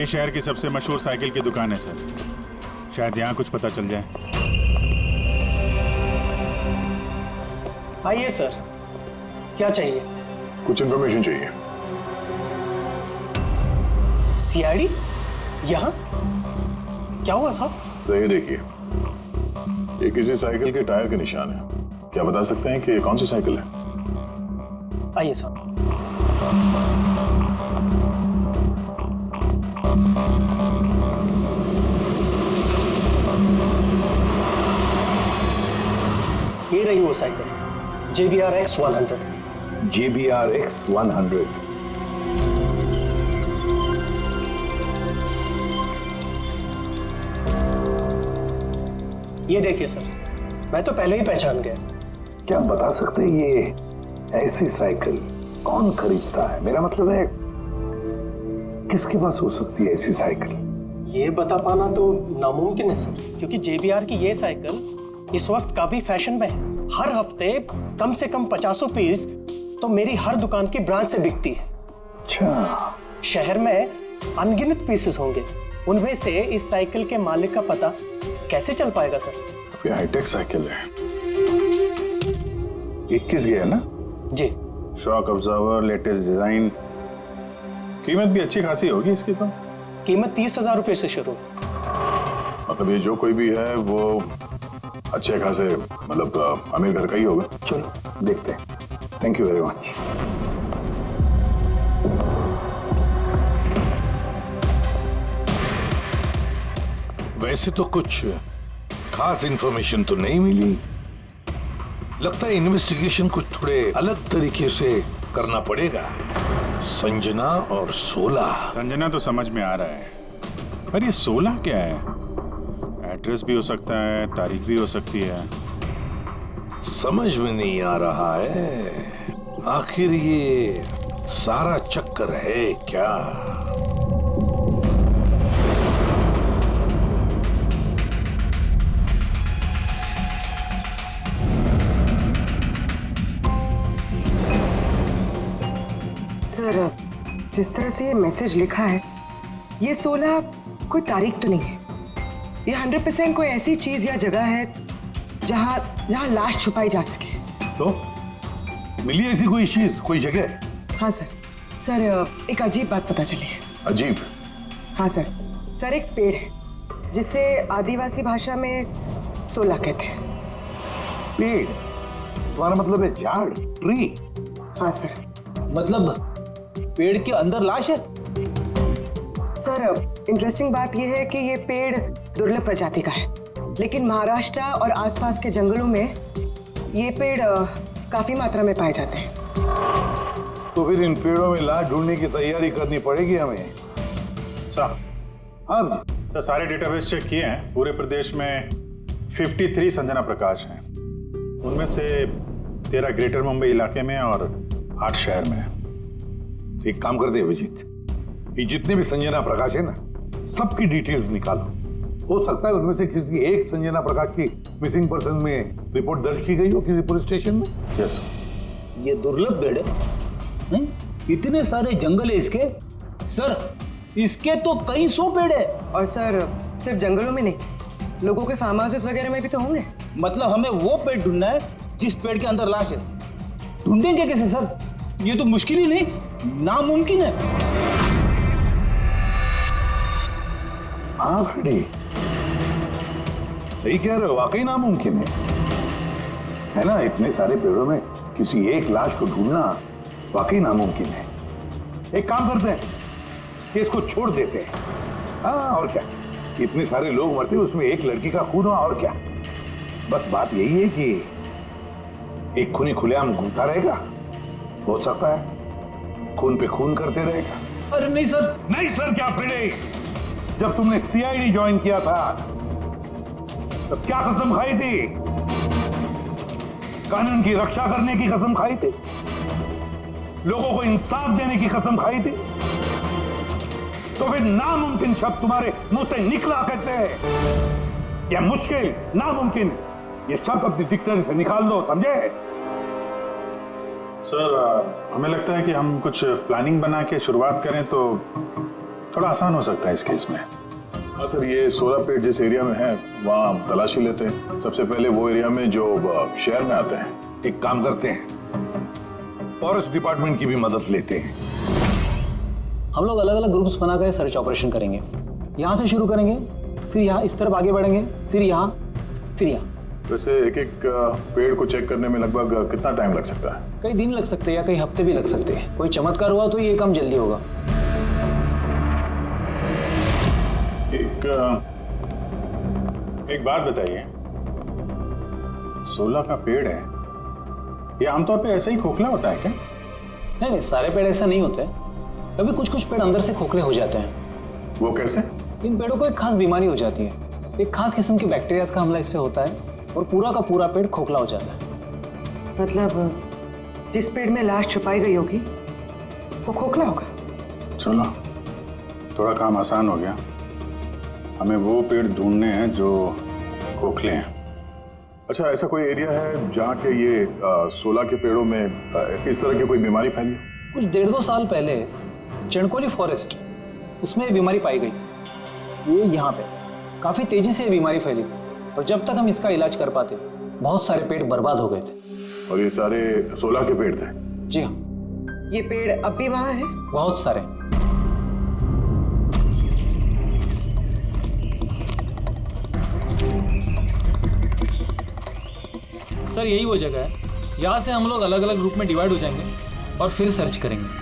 ये शहर की सबसे मशहूर साइकिल की दुकान है सर, शायद यहाँ कुछ पता चल जाए। आइए सर, क्या चाहिए? कुछ इन्फॉर्मेशन चाहिए। सीआईडी यहाँ? क्या हुआ साहब? तो ये देखिए, ये किसी साइकिल के टायर के निशान है। क्या बता सकते हैं कि ये कौन सी साइकिल है? आइए सर। ये रही वो cycle, JBR X100। JBR X100। ये देखिए सर, मैं तो पहले ही पहचान गया। क्या बता सकते हैं ये ऐसी साइकिल कौन खरीदता है? मेरा मतलब है किसके पास हो सकती है ऐसी साइकिल? ये बता पाना तो नामुमकिन है सर, क्योंकि JBR की ये साइकिल इस वक्त काफी फैशन में है। हर हफ्ते कम से कम 50 पीस तो मेरी हर दुकान की ब्रांच से बिकती है। अच्छा, शहर में अनगिनत पीसेस होंगे, उनमें से इस साइकिल के मालिक का पता कैसे चल पाएगा सर? ये हाईटेक साइकिल है। 21 गियर ना? जी। शॉक ऑब्जर्वर, लेटेस्ट डिजाइन, कीमत भी अच्छी खासी होगी इसकी तो। कीमत 30,000 रुपए से शुरू। मतलब ये जो कोई भी है वो अच्छे खासे, मतलब अमीर घर का ही होगा। चलो देखते हैं। Thank you very much. वैसे तो कुछ खास इंफॉर्मेशन तो नहीं मिली। लगता है इन्वेस्टिगेशन कुछ थोड़े अलग तरीके से करना पड़ेगा। संजना और 16। संजना तो समझ में आ रहा है, पर ये 16 क्या है? एड्रेस भी हो सकता है, तारीख भी हो सकती है। समझ में नहीं आ रहा है आखिर ये सारा चक्कर है क्या? सर, जिस तरह से ये मैसेज लिखा है, ये 16 कोई तारीख तो नहीं है। ये 100% कोई ऐसी चीज या जगह है जहां लाश छुपाई जा सके। तो मिली ऐसी कोई चीज, कोई जगह? हाँ सर। सर, एक अजीब बात पता चली है। अजीब? हाँ सर। सर, एक पेड़ है जिसे आदिवासी भाषा में 16 कहते हैं। पेड़? तुम्हारा मतलब है झाड़, ट्री? हाँ सर। मतलब पेड़ के अंदर लाश है? सर, इंटरेस्टिंग बात यह है कि ये पेड़ दुर्लभ प्रजाति का है, लेकिन महाराष्ट्र और आसपास के जंगलों में ये पेड़ काफी मात्रा में पाए जाते हैं। तो फिर इन पेड़ों में लाश ढूंढने की तैयारी करनी पड़ेगी हमें। साहब, हाँ सर, सारे डेटाबेस चेक किए हैं। पूरे प्रदेश में 53 संजना प्रकाश हैं। उनमें से 13 ग्रेटर मुंबई इलाके में और 8 शहर में। एक काम करते हैं अभिजीत, ये जितने भी संजना प्रकाश है ना, सबकी डिटेल्स निकालो। हो सकता है उनमें से किसी एक संजना प्रकाश की मिसिंग पर्सन में रिपोर्ट दर्ज की गई हो किसी पुलिस स्टेशन में। यस। ये दुर्लभ पेड़ है? इतने सारे जंगल है इसके। सर, इसके तो कई 100 पेड़ है। और सर, सिर्फ जंगलों में नहीं, लोगों के फार्म हाउसेस वगैरह में भी तो होंगे। मतलब हमें वो पेड़ ढूंढना है जिस पेड़ के अंदर लाश है। ढूंढेंगे कैसे सर? ये तो मुश्किल ही नहीं, नामुमकिन है। हाँ फ्रेडी, सही कह रहे हो, वाकई नामुमकिन है ना? इतने सारे पेड़ों में किसी एक लाश को ढूंढना वाकई नामुमकिन है। एक काम करते हैं कि इसको छोड़ देते हैं। हाँ, और क्या, इतने सारे लोग मरते हैं, उसमें एक लड़की का खून हुआ, और क्या। बस बात यही है कि एक खूनी खुलेआम घूमता रहेगा, हो सकता है खून पे खून करते रहेगा। अरे नहीं सर। नहीं सर क्या फ्रेडी? जब तुमने CID ज्वाइन किया था तब क्या कसम खाई थी? कानून की रक्षा करने की कसम खाई थी, लोगों को इंसाफ देने की कसम खाई थी। तो फिर नामुमकिन शब्द तुम्हारे मुंह से निकला करते हैं। यह मुश्किल, नामुमकिन, ये शब्द अपनी डिक्शनरी से निकाल दो, समझे? सर, हमें लगता है कि हम कुछ प्लानिंग बना के शुरुआत करें तो थोड़ा आसान हो सकता है इस केस में। हाँ सर, ये 16 पेड़ जिस एरिया में है वहाँ तलाशी लेते हैं। सबसे पहले वो एरिया में जो शहर में आते हैं। एक काम करते हैं, फॉरेस्ट डिपार्टमेंट की भी मदद लेते हैं। हम लोग अलग अलग ग्रुप्स बनाकर सर्च ऑपरेशन करेंगे। यहाँ से शुरू करेंगे, फिर यहाँ इस तरफ आगे बढ़ेंगे, फिर यहाँ, फिर यहाँ। वैसे एक एक पेड़ को चेक करने में लगभग कितना टाइम लग सकता है? कई दिन लग सकते हैं या कई हफ्ते भी लग सकते हैं। कोई चमत्कार हुआ तो ये काम जल्दी होगा। एक बात बताइए, 16 का पेड़ है, ये आमतौर पे ऐसे ही खोखला होता है क्या? नहीं, सारे पेड़ ऐसा नहीं होते। कभी कुछ कुछ पेड़ अंदर से खोखले हो जाते हैं। वो कैसे? इन पेड़ों को एक खास बीमारी हो जाती है। एक खास किस्म के बैक्टीरिया का हमला इस पे होता है और पूरा का पूरा पेड़ खोखला हो जाता है। मतलब जिस पेड़ में लाश छुपाई गई होगी वो खोखला होगा। चलो, थोड़ा काम आसान हो गया। हमें वो पेड़ ढूंढने हैं जो खोखले हैं। अच्छा, ऐसा कोई एरिया है जहाँ के ये 16 के पेड़ों में इस तरह की कोई बीमारी फैली? कुछ 1.5-2 साल पहले चणकोली फॉरेस्ट, उसमें ये बीमारी पाई गई। ये यहाँ पे काफी तेजी से ये बीमारी फैली और जब तक हम इसका इलाज कर पाते बहुत सारे पेड़ बर्बाद हो गए थे। और ये सारे 16 के पेड़ थे? जी हाँ। ये पेड़ अब भी वहां है? बहुत सारे। सर, यही वो जगह है। यहाँ से हम लोग अलग अलग ग्रुप में डिवाइड हो जाएंगे और फिर सर्च करेंगे।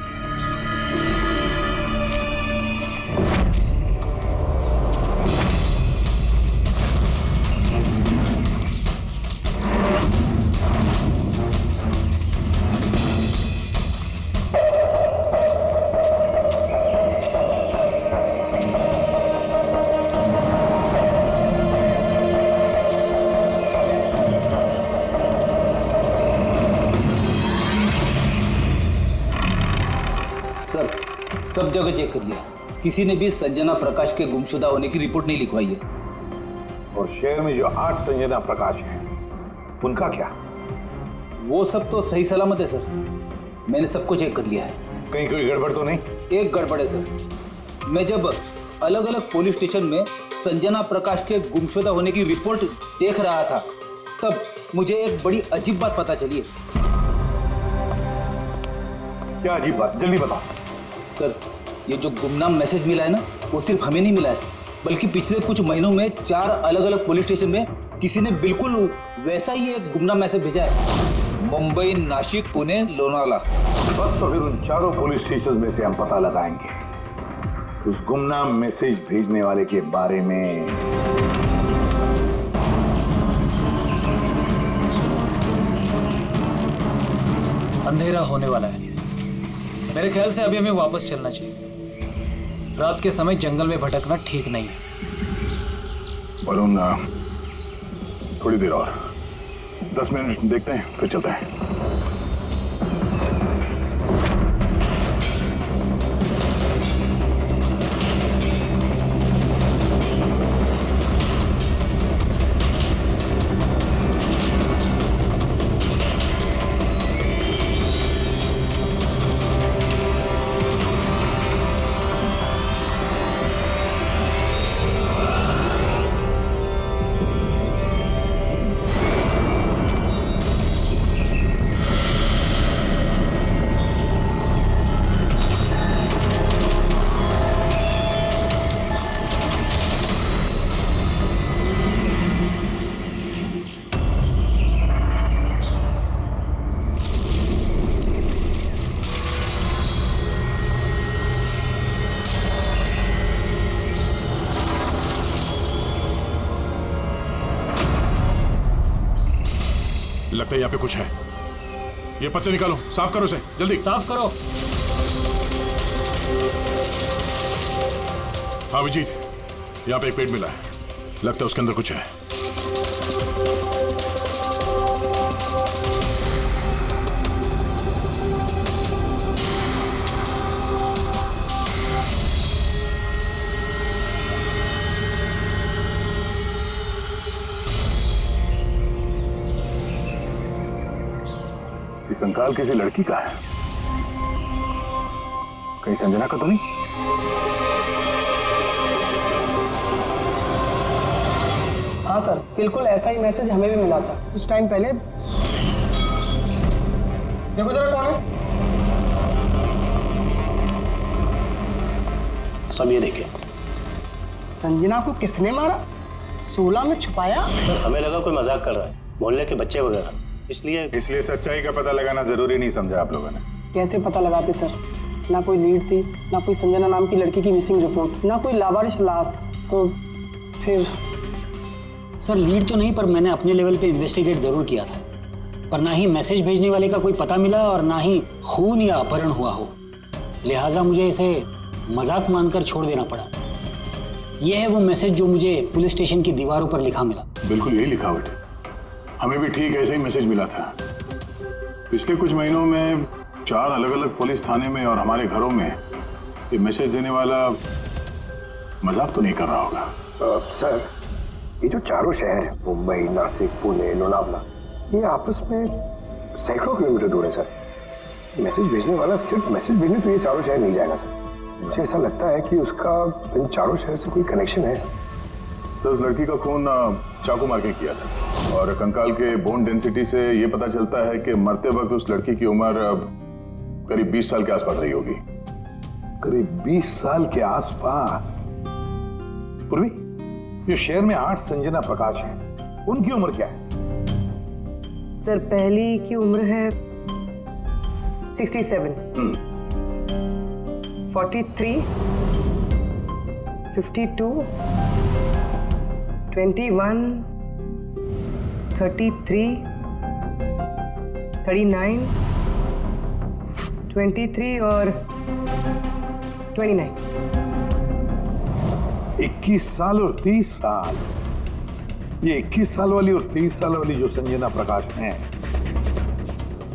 सर, सब जगह चेक कर लिया, किसी ने भी संजना प्रकाश के गुमशुदा होने की रिपोर्ट नहीं लिखवाई है। और शहर में जो 8 संजना प्रकाश हैं, उनका क्या? वो सब तो सही सलामत है सर, मैंने सबको चेक कर लिया है। कहीं कोई गड़बड़ तो नहीं? एक गड़बड़ है सर। मैं जब अलग अलग पुलिस स्टेशन में संजना प्रकाश के गुमशुदा होने की रिपोर्ट देख रहा था तब मुझे एक बड़ी अजीब बात पता चली है। क्या अजीब बात? जल्दी बताओ। सर, ये जो गुमनाम मैसेज मिला है ना, वो सिर्फ हमें नहीं मिला है, बल्कि पिछले कुछ महीनों में 4 अलग अलग पुलिस स्टेशन में किसी ने बिल्कुल वैसा ही एक गुमनाम मैसेज भेजा है। मुंबई, नासिक, पुणे, लोनावाला। बस तो फिर उन चारों पुलिस स्टेशन में से हम पता लगाएंगे उस गुमनाम मैसेज भेजने वाले के बारे में। अंधेरा होने वाला है। मेरे ख्याल से अभी हमें वापस चलना चाहिए। रात के समय जंगल में भटकना ठीक नहीं है। वरुण, थोड़ी देर और 10 मिनट देखते हैं, फिर चलते हैं। लगता है यहाँ पे कुछ है। ये पत्ते निकालो, साफ करो इसे, जल्दी साफ करो। हाँ विजीत, यहाँ पे एक पेड़ मिला है, लगता है उसके अंदर कुछ है। ये कंकाल किसी लड़की का है, कहीं संजना का तो नहीं? हाँ सर, बिल्कुल ऐसा ही मैसेज हमें भी मिला था कुछ टाइम पहले। देखो जरा कौन है। सब ये देखे। संजना को किसने मारा? 16 में छुपाया? सर हमें लगा कोई मजाक कर रहा है, मोहल्ले के बच्चे वगैरह, इसलिए सच्चाई का पता लगाना जरूरी नहीं समझा आप लोगों ने। कैसे पता लगाते सर? ना कोई लीड थी, ना कोई संजना नाम की लड़की की मिसिंग रिपोर्ट, ना कोई लावारिश लाश, तो फिर सर लीड तो नहीं, पर मैंने अपने लेवल पे इन्वेस्टिगेट जरूर किया था, पर ना ही मैसेज भेजने वाले का कोई पता मिला और ना ही खून या अपहरण हुआ हो, लिहाजा मुझे इसे मजाक मानकर छोड़ देना पड़ा। यह है वो मैसेज जो मुझे पुलिस स्टेशन की दीवारों पर लिखा मिला। बिल्कुल यही लिखावट है, हमें भी ठीक ऐसे ही मैसेज मिला था। पिछले कुछ महीनों में 4 अलग अलग पुलिस थाने में और हमारे घरों में ये मैसेज देने वाला मजाक तो नहीं कर रहा होगा। सर, ये जो चारों शहर है, मुंबई, नासिक, पुणे, लोनावला, ये आपस में सैकड़ों किलोमीटर दूर है सर। मैसेज भेजने वाला सिर्फ मैसेज भेजने तो ये चारों शहर नहीं जाएगा सर। मुझे ऐसा लगता है कि उसका इन चारों शहर से कोई कनेक्शन है। सर, उस लड़की का खून चाकू मार के किया था और कंकाल के बोन डेंसिटी से ये पता चलता है कि मरते वक्त उस लड़की की उम्र करीब 20 साल के आसपास रही होगी। करीब 20 साल के आसपास। पूर्वी, जो शहर में 8 संजना प्रकाश हैं, उनकी उम्र क्या है? सर पहली की उम्र है 67, 43, 52, 21, 33, 39, 23 और 29। 21 साल और 30 साल। ये 21 साल वाली और 30 साल वाली जो संजना प्रकाश हैं,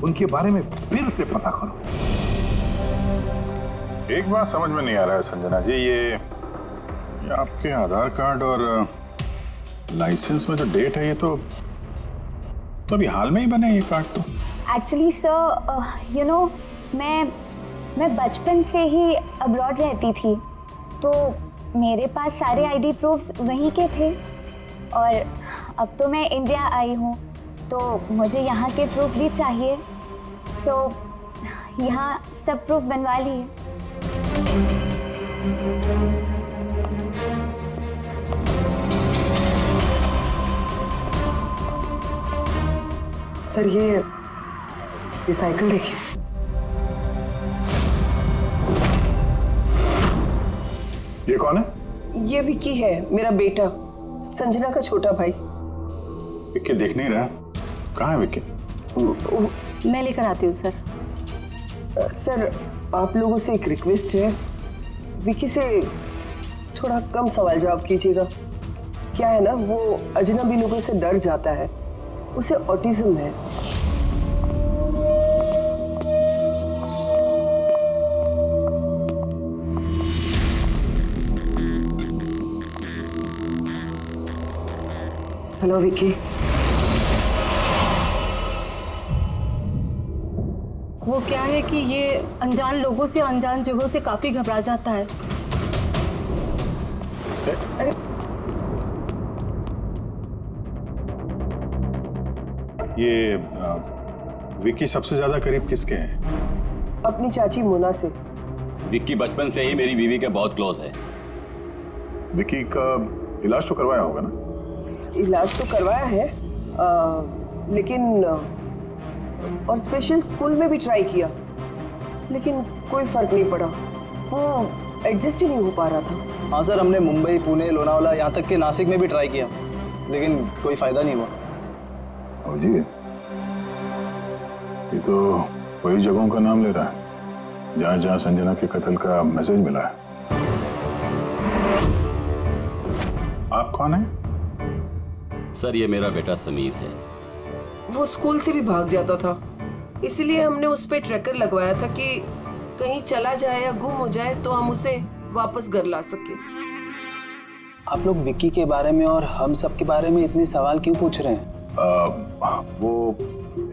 उनके बारे में फिर से पता करो। एक बात समझ में नहीं आ रहा है संजना जी, ये आपके आधार कार्ड और लाइसेंस में जो डेट है ये तो अभी हाल में ही बने ये कार्ड तो। एक्चुअली सर यू नो मैं बचपन से ही अब्रॉड रहती थी, तो मेरे पास सारे आईडी प्रूफ्स वहीं के थे और अब तो मैं इंडिया आई हूँ तो मुझे यहाँ के प्रूफ भी चाहिए, सो यहाँ सब प्रूफ बनवा लिए। सर ये साइकिल देखिए। ये कौन है? ये विक्की है, मेरा बेटा, संजना का छोटा भाई। विक्की दिख नहीं रहा, कहाँ है विक्की? मैं लेकर आती हूँ सर। सर आप लोगों से एक रिक्वेस्ट है, विक्की से थोड़ा कम सवाल जवाब कीजिएगा। क्या है ना, वो अजनबी लोगों से डर जाता है, उसे ऑटिज्म है। हेलो विक्की। वो क्या है कि ये अनजान लोगों से, अनजान जगहों से काफी घबरा जाता है। अरे ये विक्की सबसे ज्यादा करीब किसके हैं? अपनी चाची मोना से। विक्की बचपन से ही मेरी बीवी के बहुत क्लोज है। विकी का इलाज तो करवाया होगा ना? इलाज तो करवाया है, लेकिन और स्पेशल स्कूल में भी ट्राई किया, लेकिन कोई फर्क नहीं पड़ा। वो एडजस्ट ही नहीं हो पा रहा था। हाँ सर, हमने मुंबई, पुणे, लोनावला, यहाँ तक कि नासिक में भी ट्राई किया, लेकिन कोई फायदा नहीं हुआ। अभिजीत, ये तो वही जगहों का नाम ले रहा है जहाँ जहाँ संजना के कत्ल का मैसेज मिला है। आप कौन हैं? सर ये मेरा बेटा समीर है। वो स्कूल से भी भाग जाता था, इसलिए हमने उस पे ट्रैकर लगवाया था कि कहीं चला जाए या गुम हो जाए तो हम उसे वापस घर ला सके। आप लोग विक्की के बारे में और हम सब के बारे में इतने सवाल क्यों पूछ रहे हैं? वो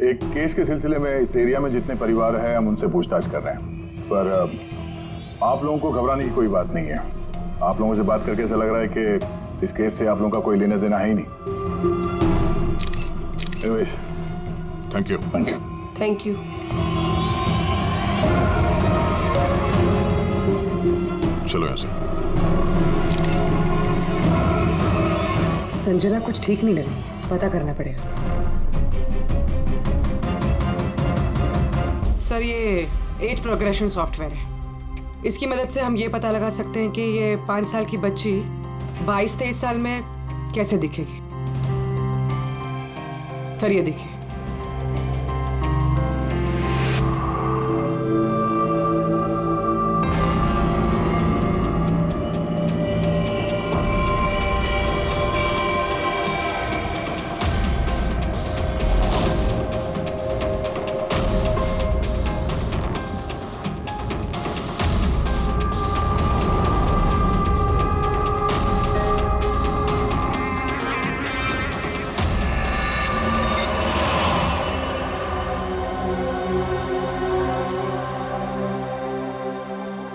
एक केस के सिलसिले में इस एरिया में जितने परिवार हैं हम उनसे पूछताछ कर रहे हैं, पर आप लोगों को घबराने की कोई बात नहीं है। आप लोगों से बात करके ऐसा लग रहा है कि इस केस से आप लोगों का कोई लेना देना है ही नहीं। Thank you. Thank you. Thank you. चलो यहाँ से। संजना कुछ ठीक नहीं लगी, पता करना पड़ेगा। सर, ये एज प्रोग्रेशन सॉफ्टवेयर है। इसकी मदद से हम ये पता लगा सकते हैं कि ये 5 साल की बच्ची 22-23 साल में कैसे दिखेगी। सर, ये देखिए।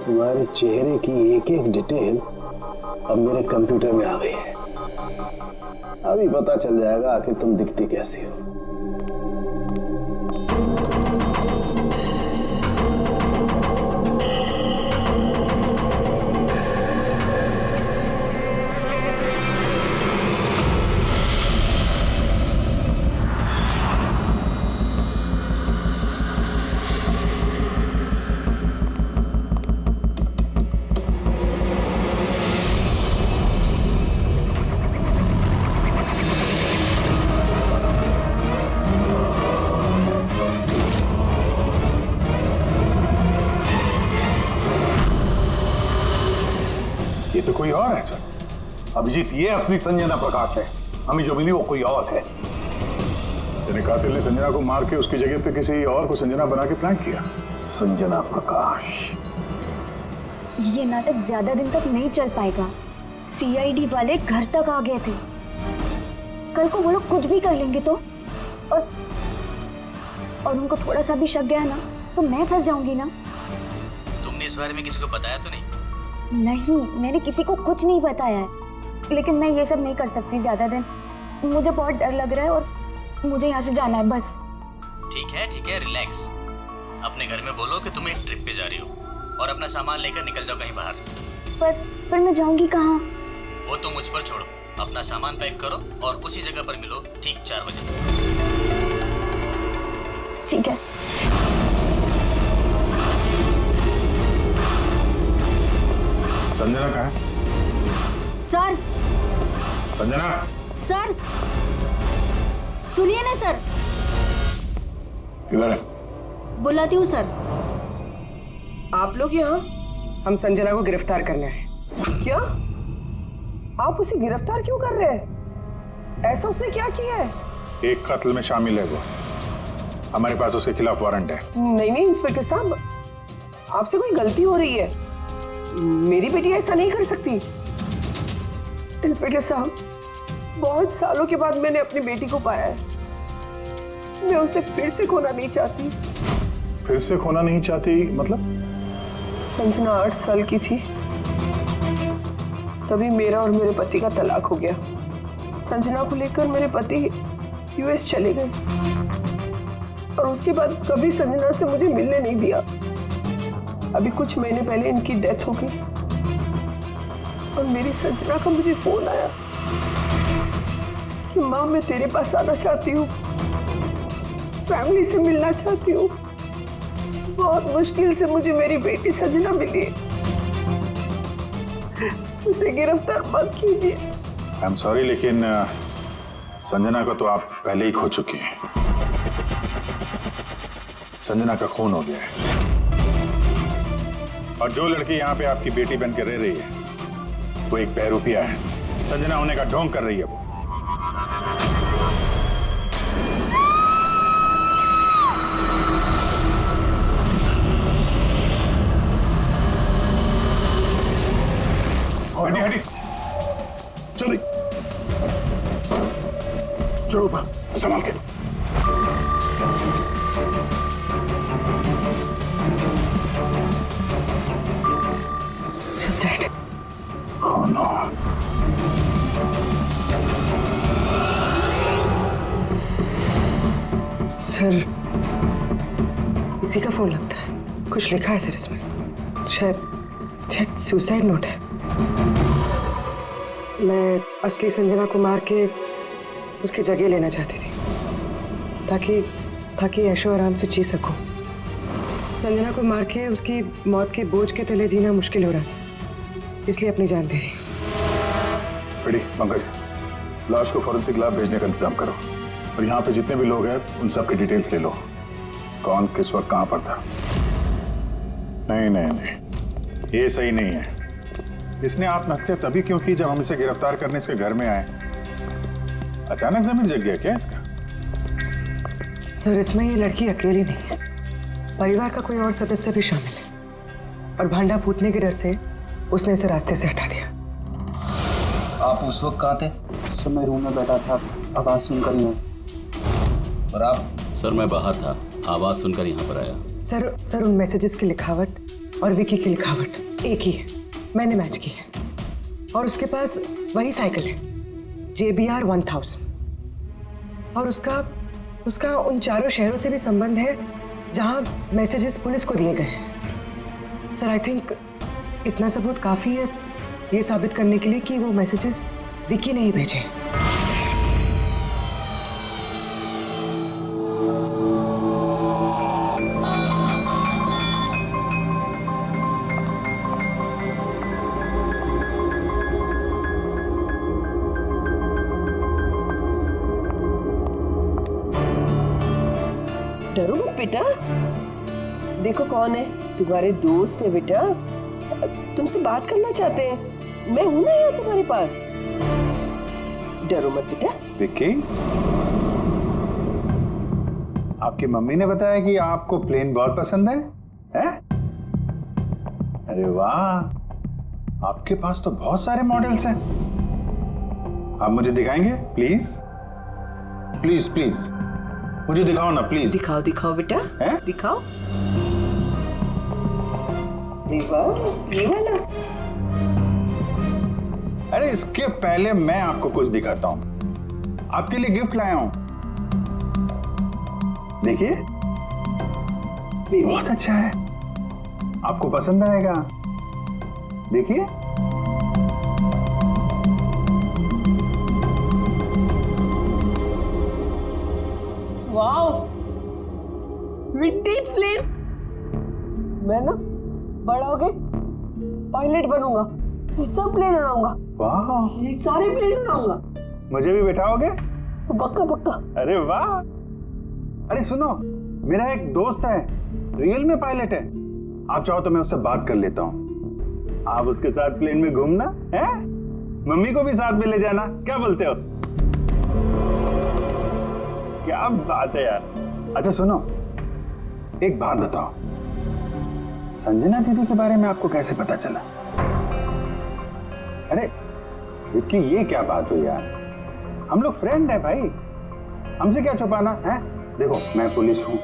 तुम्हारे चेहरे की एक एक डिटेल अब मेरे कंप्यूटर में आ गई है। अभी पता चल जाएगा आखिर तुम दिखती कैसी हो। ये तो कोई और है सर। अभिजीत, ये असली संजना प्रकाश है। हमें जो मिली वो कोई और है। यानी कातिल ने संजना को मार के उसकी जगह पे किसी और को संजना बना के प्लान किया। संजना प्रकाश। ये नाटक ज्यादा दिन तक नहीं चल पाएगा। सीआईडी वाले घर तक आ गए थे। कल को वो लोग कुछ भी कर लेंगे तो, और उनको थोड़ा सा भी शक गया ना तो मैं फंस जाऊंगी ना। तुमने इस बारे में किसी को बताया तो नहीं? नहीं, मैंने किसी को कुछ नहीं बताया है, लेकिन मैं ये सब नहीं कर सकती ज्यादा दिन। मुझे बहुत डर लग रहा है और मुझे यहाँ से जाना है बस। ठीक है, रिलैक्स। अपने घर में बोलो कि तुम एक ट्रिप पे जा रही हो और अपना सामान लेकर निकल जाओ कहीं बाहर। पर मैं जाऊंगी कहाँ? वो तुम मुझ पर छोड़ो। अपना सामान पैक करो और उसी जगह पर मिलो ठीक 4 बजे। ठीक है। संजना कहाँ है? सर, संजना, सर सुनिए ना सर। किधर है? बुलाती हूँ सर। आप लोग यहाँ? हम संजना को गिरफ्तार करना है। क्या? आप उसे गिरफ्तार क्यों कर रहे हैं? ऐसा उसने क्या किया है? एक कत्ल में शामिल है वो। हमारे पास उसके खिलाफ वारंट है। नहीं इंस्पेक्टर साहब, आपसे कोई गलती हो रही है। मेरी बेटी ऐसा नहीं कर सकती। इंस्पेक्टर साहब, बहुत सालों के बाद मैंने अपनी बेटी को पाया है। मैं उसे फिर से खोना नहीं चाहती। फिर से खोना नहीं चाहती मतलब? संजना 8 साल की थी, तभी मेरा और मेरे पति का तलाक हो गया। संजना को लेकर मेरे पति यूएस चले गए और उसके बाद कभी संजना से मुझे मिलने नहीं दिया। अभी कुछ महीने पहले इनकी डेथ हो गई और मेरी संजना का मुझे फोन आया कि माँ, मैं तेरे पास आना चाहती हूँ, फैमिली से मिलना चाहती हूँ। बहुत मुश्किल से मुझे मेरी बेटी संजना मिली है। उसे गिरफ्तार मत कीजिए। आई एम सॉरी, लेकिन संजना को तो आप पहले ही खो चुकी हैं। संजना का खून हो गया है और जो लड़की यहाँ पे आपकी बेटी बन के रह रही है वो एक बहरूपिया है। संजना होने का ढोंग कर रही है वो। हटी हटी, चल चलो संभाल के। सर, इसी का फोन लगता है। कुछ लिखा है सर इसमें, शायद सुसाइड नोट है। मैं असली संजना को मार के उसकी जगह लेना चाहती थी, ताकि ऐशो आराम से जी सकूं। संजना को मार के उसकी मौत के बोझ के तले जीना मुश्किल हो रहा था, इसलिए अपनी जान दे रही। बेटी पंकज, लाश को फॉरेंसिक लैब भेजने का इंतजाम करो, और यहाँ पे जितने भी लोग हैं उन सब की डिटेल्स ले लो, कौन किस वक्त कहाँ पर था। नहीं नहीं नहीं, ये सही नहीं है। इसने आत्महत्या तभी क्यों की जब हम इसे गिरफ्तार करने इसके घर में आए। अचानक जमीन जग गया क्या इसका? सर, इसमें ये लड़की अकेली नहीं है, परिवार का कोई और सदस्य भी शामिल है, और भांडा फूटने के डर से उसने इसे रास्ते से हटा दिया। आप उस वक्त कहाँ थे? सर, मैं रूम में बैठा था, आवाज सुनकर ही। और आप? सर, मैं बाहर था, आवाज सुनकर यहाँ पर आया। सर, उन मैसेजेस की लिखावट और विकी की लिखावट एक ही है, मैंने मैच की है। और उसके पास वही साइकिल है, JBR 1000, और उसका उन चारों शहरों से भी संबंध है जहां मैसेजेस पुलिस को दिए गए हैं। सर, आई थिंक इतना सबूत काफी है ये साबित करने के लिए कि वो मैसेजेस विकी ने ही भेजे। डरो मत बेटा, देखो कौन है, तुम्हारे दोस्त है बेटा, तुमसे बात करना चाहते हैं। मैं हूं ना यहाँ तुम्हारे पास, डरो मत बेटा। विक्की, आपकी मम्मी ने बताया कि आपको प्लेन बहुत पसंद है, हैं? अरे वाह, आपके पास तो बहुत सारे मॉडल्स हैं। आप मुझे दिखाएंगे प्लीज? प्लीज प्लीज मुझे दिखाओ ना प्लीज। दिखाओ दिखाओ बेटा, हैं? दिखाओ। ये वाला। अरे इसके पहले मैं आपको कुछ दिखाता हूं। आपके लिए गिफ्ट लाया हूं, देखिए, बहुत अच्छा है, आपको पसंद आएगा, देखिए। Wow, vintage plane. मैं ना बड़ा होके पायलट बनूंगा, ये सब प्लेन उड़ाऊंगा। वाह, ये सारे प्लेन उड़ाऊंगा। मुझे भी बैठाओगे? पक्का पक्का। अरे वाह। अरे सुनो, मेरा एक दोस्त है, रियल में पायलट है, आप चाहो तो मैं उससे बात कर लेता हूँ। आप उसके साथ प्लेन में घूमना है, मम्मी को भी साथ में ले जाना, क्या बोलते हो? क्या बात है यार। अच्छा सुनो, एक बात बताओ, संजना दीदी के बारे में आपको कैसे पता चला? अरे विक्की, ये क्या बात हुई यार, हम लोग फ्रेंड है भाई, हमसे क्या छुपाना है? देखो मैं पुलिस हूं,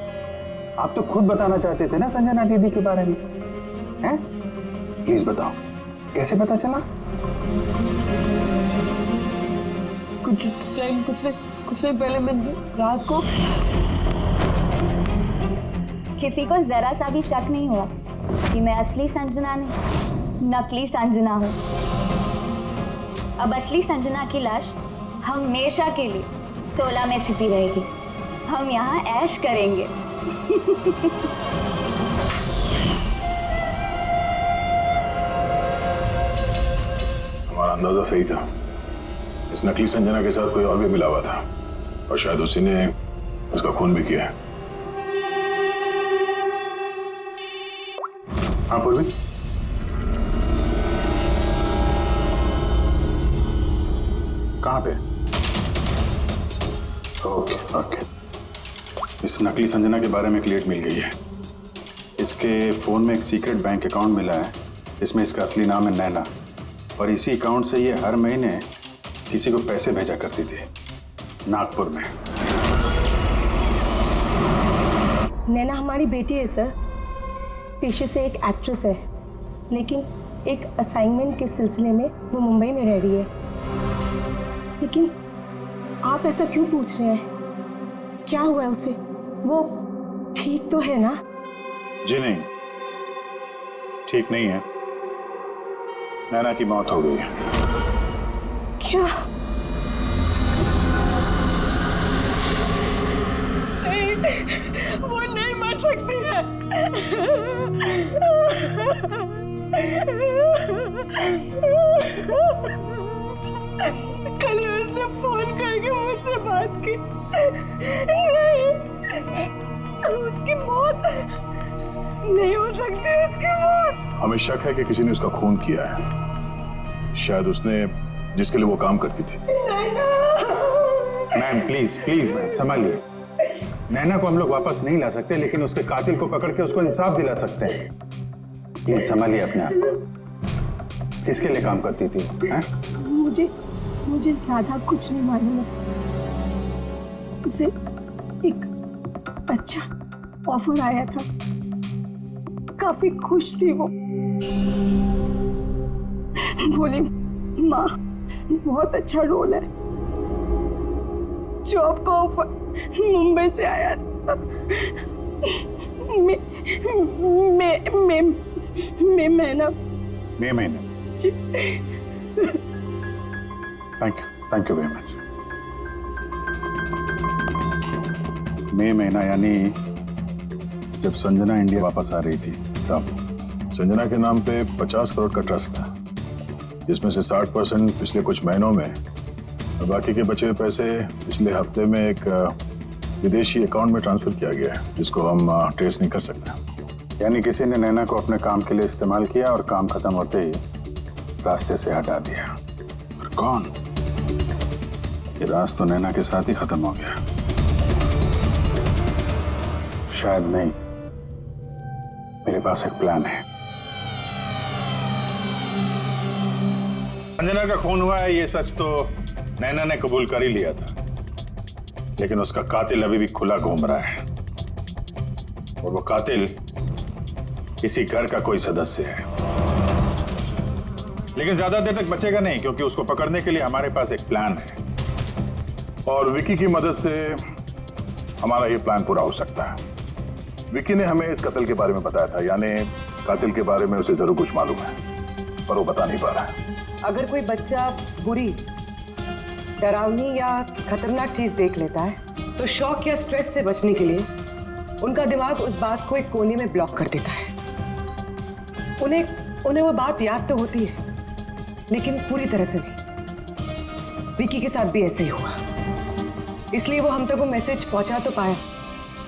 आप तो खुद बताना चाहते थे ना संजना दीदी के बारे में, हैं? प्लीज बताओ, कैसे पता चला? कुछ टाइम पहले मैं रात को। किसी को जरा सा भी शक नहीं हुआ कि मैं असली संजना नहीं, नकली संजना हूँ। अब असली संजना की लाश हमेशा के लिए 16 में छिपी रहेगी। हम यहाँ ऐश करेंगे। हमारा अंदाजा सही था, इस नकली संजना के साथ कोई और भी मिला हुआ था, और शायद उसी ने उसका खून भी किया है। हाँ पूर्वी, कहाँ पे? ओके ओके, इस नकली संजना के बारे में एक लीड मिल गई है। इसके फोन में एक सीक्रेट बैंक अकाउंट मिला है, इसमें इसका असली नाम है नैना, और इसी अकाउंट से ये हर महीने किसी को पैसे भेजा करती थी नागपुर में। नैना हमारी बेटी है सर, पेशे से एक एक्ट्रेस है, लेकिन एक असाइनमेंट के सिलसिले में वो मुंबई में रह रही है। लेकिन आप ऐसा क्यों पूछ रहे हैं? क्या हुआ है उसे? वो ठीक तो है ना? जी नहीं, ठीक नहीं है। नैना की मौत हो गई है। क्या? वो नहीं मर सकती है। कल उसने फोन करके मुझसे बात की। नहीं, उसकी मौत नहीं हो सकती, उसकी मौत। हमें शक है कि किसी ने उसका खून किया है। शायद उसने जिसके लिए वो काम करती थी। मैम प्लीज प्लीज मैम संभालिए। नैना को हम लोग वापस नहीं ला सकते, लेकिन उसके कातिल को पकड़ के उसको इंसाफ दिला सकते हैं। प्लीज संभालिए अपने आप को। किसके लिए काम करती थी? मुझे ज्यादा कुछ नहीं मालूम है। उसे एक अच्छा ऑफर आया था, काफी खुश थी वो। बोली माँ बहुत अच्छा रोल है। जॉब का ऑफर मुंबई से आया था। मई महीने। Thank you very much. मई महीना यानी जब संजना इंडिया वापस आ रही थी तब। संजना के नाम पे 50 करोड़ का ट्रस्ट था, जिसमें से 60% पिछले कुछ महीनों में और बाकी के बचे हुए पैसे पिछले हफ्ते में एक विदेशी अकाउंट में ट्रांसफर किया गया है, जिसको हम ट्रेस नहीं कर सकते। यानी किसी ने नैना को अपने काम के लिए इस्तेमाल किया और काम खत्म होते ही रास्ते से हटा दिया। और कौन? ये राज तो नैना के साथ ही खत्म हो गया। शायद नहीं, मेरे पास एक प्लान है। संजना का खून हुआ है, ये सच तो नैना ने कबूल कर ही लिया था, लेकिन उसका कातिल अभी भी खुला घूम रहा है। और वो कातिल इसी घर का कोई सदस्य है। लेकिन ज्यादा देर तक बचेगा नहीं, क्योंकि उसको पकड़ने के लिए हमारे पास एक प्लान है। और विकी की मदद से हमारा ये प्लान पूरा हो सकता है। विकी ने हमें इस कत्ल के बारे में बताया था, यानी कातिल के बारे में उसे जरूर कुछ मालूम है, पर वो बता नहीं पा रहा है। अगर कोई बच्चा बुरी, डरावनी या खतरनाक चीज देख लेता है तो शॉक या स्ट्रेस से बचने के लिए उनका दिमाग उस बात को एक कोने में ब्लॉक कर देता है। उन्हें वो बात याद तो होती है, लेकिन पूरी तरह से नहीं। विकी के साथ भी ऐसे ही हुआ, इसलिए वो हम तक वो मैसेज पहुंचा तो पाया,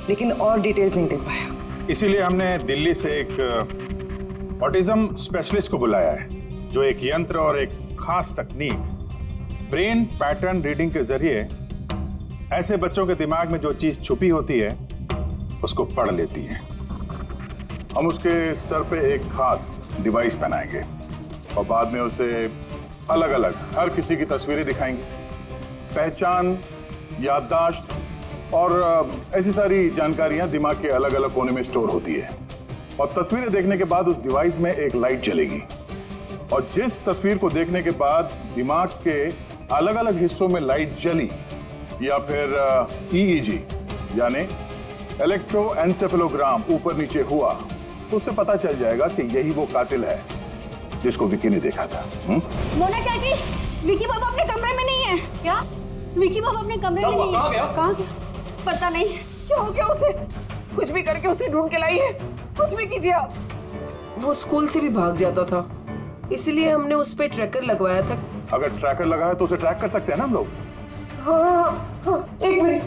लेकिन और डिटेल्स नहीं दे पाया। इसीलिए हमने दिल्ली से एक ऑटिज्म स्पेशलिस्ट को बुलाया है, जो एक यंत्र और एक खास तकनीक ब्रेन पैटर्न रीडिंग के जरिए ऐसे बच्चों के दिमाग में जो चीज छुपी होती है उसको पढ़ लेती है। हम उसके सर पे एक खास डिवाइस पहनाएंगे और बाद में उसे अलग अलग हर किसी की तस्वीरें दिखाएंगे। पहचान, याददाश्त और ऐसी सारी जानकारियां दिमाग के अलग अलग कोने में स्टोर होती है। और तस्वीरें देखने के बाद उस डिवाइस में एक लाइट जलेगी, और जिस तस्वीर को देखने के बाद दिमाग के अलग अलग हिस्सों में लाइट जली या फिर EEG यानी इलेक्ट्रोएन्सेफेलोग्राम ऊपर नीचे हुआ, तो उससे पता चल जाएगा कि यही वो कातिल है जिसको विकी ने देखा था। मोना चाची, विकी बाबा अपने कमरे में नहीं है। क्या? विकी बाबा अपने कमरे में नहीं है। कहाँ गया? पता नहीं क्या हो गया उसे। कुछ भी करके उसे ढूंढ के लाई है, कुछ भी कीजिए आप। वो स्कूल से भी भाग जाता था, इसलिए हमने उस पे ट्रैकर लगवाया था। अगर ट्रैकर लगा है तो उसे ट्रैक कर सकते हैं ना हम लोग। हाँ, एक minute.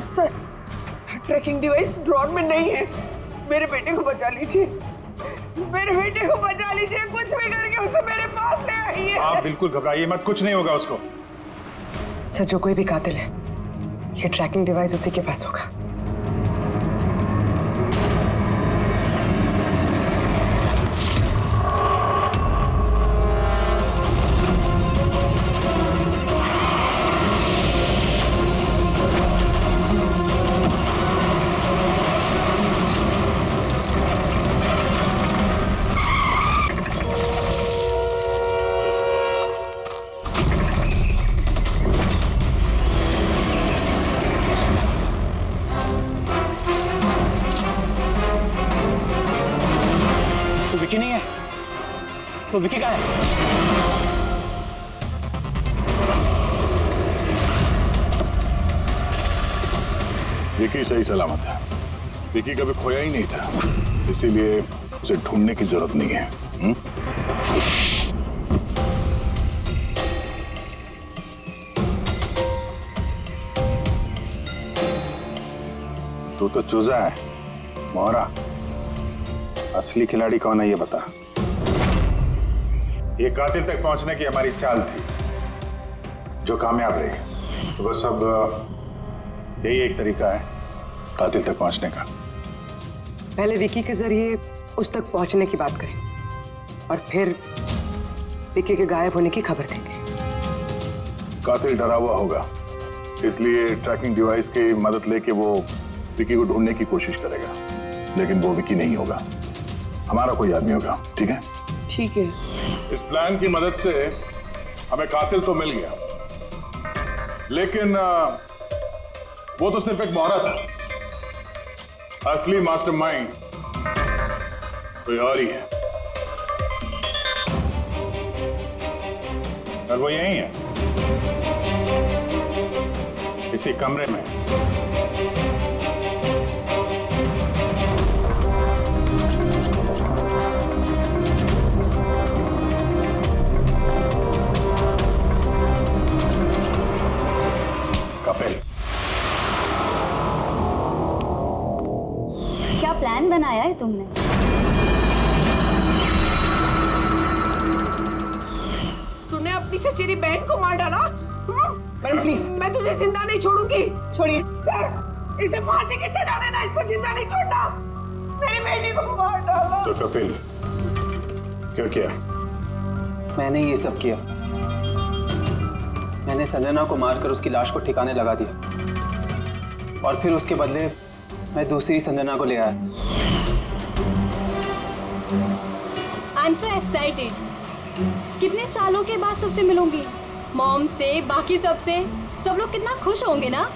Sir, tracking device drone में नहीं है। मेरे बेटे को बचा लीजिए, मेरे बेटे को बचा लीजिए। कुछ भी करके उसे मेरे पास ले आइए। आप बिल्कुल घबराइए मत, कुछ नहीं होगा उसको। सर, जो कोई भी कातिल है, ये ट्रैकिंग डिवाइस उसी के पास होगा। विकी नहीं है? तो विकी कहाँ है? विकी सही सलामत है। विकी कभी खोया ही नहीं था, इसीलिए उसे ढूंढने की जरूरत नहीं है। तू तो चूजा है मोहरा। असली खिलाड़ी कौन है ये बता। ये कातिल तक पहुंचने की हमारी चाल थी जो कामयाब रही। तो बस अब यही एक तरीका है कातिल तक पहुंचने का। पहले विकी के जरिए उस तक पहुंचने की बात करें और फिर विकी के गायब होने की खबर देंगे। कातिल डरा हुआ होगा, इसलिए ट्रैकिंग डिवाइस की मदद लेके वो विकी को ढूंढने की कोशिश करेगा, लेकिन वो विकी नहीं होगा, हमारा कोई आदमी होगा। ठीक है? ठीक है। इस प्लान की मदद से हमें कातिल तो मिल गया, लेकिन वो तो सिर्फ एक मोहरा था। असली मास्टरमाइंड कोई और ही है, और वो यही है, इसी कमरे में। कपिल, क्या प्लान बनाया है तुमने? तूने अपनी चचेरी बहन को मार डाला? Madam please. मैं तुझे जिंदा नहीं छोड़ूंगी। छोड़िए सर, इसे फांसी की सजा देना, इसको जिंदा नहीं छोड़ना। मेरी बेटी को मार डाला। तो कपिल क्यों किया? मैंने ये सब किया। मैंने संजना को मारकर उसकी लाश को ठिकाने लगा दिया और फिर उसके बदले मैं दूसरी संजना को ले आया। I am so excited. कितने सालों के बाद सबसे मिलूंगी, मॉम से, बाकी सबसे। सब लोग कितना खुश होंगे ना।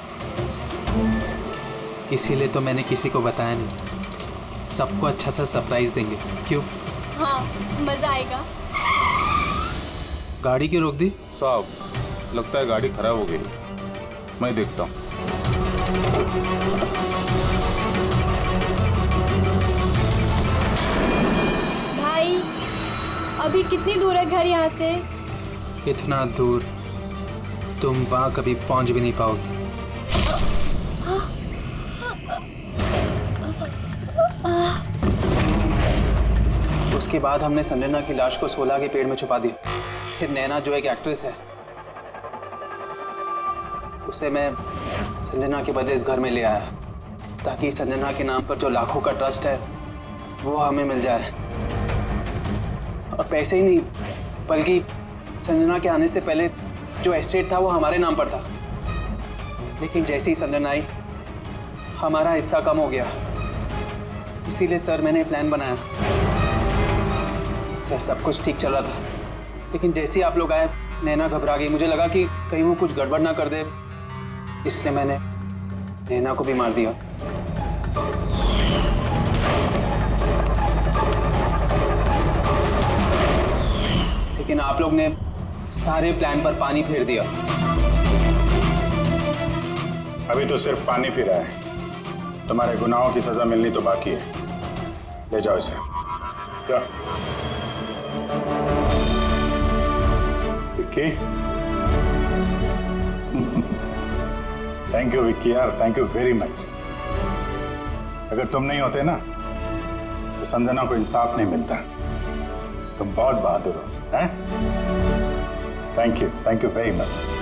इसीलिए तो मैंने किसी को बताया नहीं। सबको अच्छा सा सरप्राइज देंगे। क्यों? हाँ, मजा आएगा। गाड़ी क्यों रोक दी? साहब, लगता है गाड़ी खराब हो गई, मैं देखता हूँ। भाई, अभी कितनी दूर है घर यहाँ से? इतना दूर तुम वहां कभी पहुंच भी नहीं पाओगी। उसके बाद हमने संजना की लाश को सोला के पेड़ में छुपा दिया। फिर नैना जो एक एक्ट्रेस है, उसे मैं संजना के बदले इस घर में ले आया ताकि संजना के नाम पर जो लाखों का ट्रस्ट है वो हमें मिल जाए। और पैसे ही नहीं, बल्कि संजना के आने से पहले जो एस्टेट था वो हमारे नाम पर था। लेकिन जैसे ही संजना आई, हमारा हिस्सा कम हो गया। इसीलिए सर मैंने प्लान बनाया। सर सब कुछ ठीक चल रहा था, लेकिन जैसे ही आप लोग आए, नैना घबरा गई। मुझे लगा कि कहीं वो कुछ गड़बड़ ना कर दे, इसलिए मैंने नैना को भी मार दिया। लेकिन आप लोग ने सारे प्लान पर पानी फेर दिया। अभी तो सिर्फ पानी फिरा है, तुम्हारे गुनाहों की सजा मिलनी तो बाकी है। ले जाओ इसे। क्या विक्की? थैंक यू विक्की यार, थैंक यू वेरी मच। अगर तुम नहीं होते ना तो संजना को इंसाफ नहीं मिलता। तुम बहुत बहादुर हो। हैं? Thank you very much.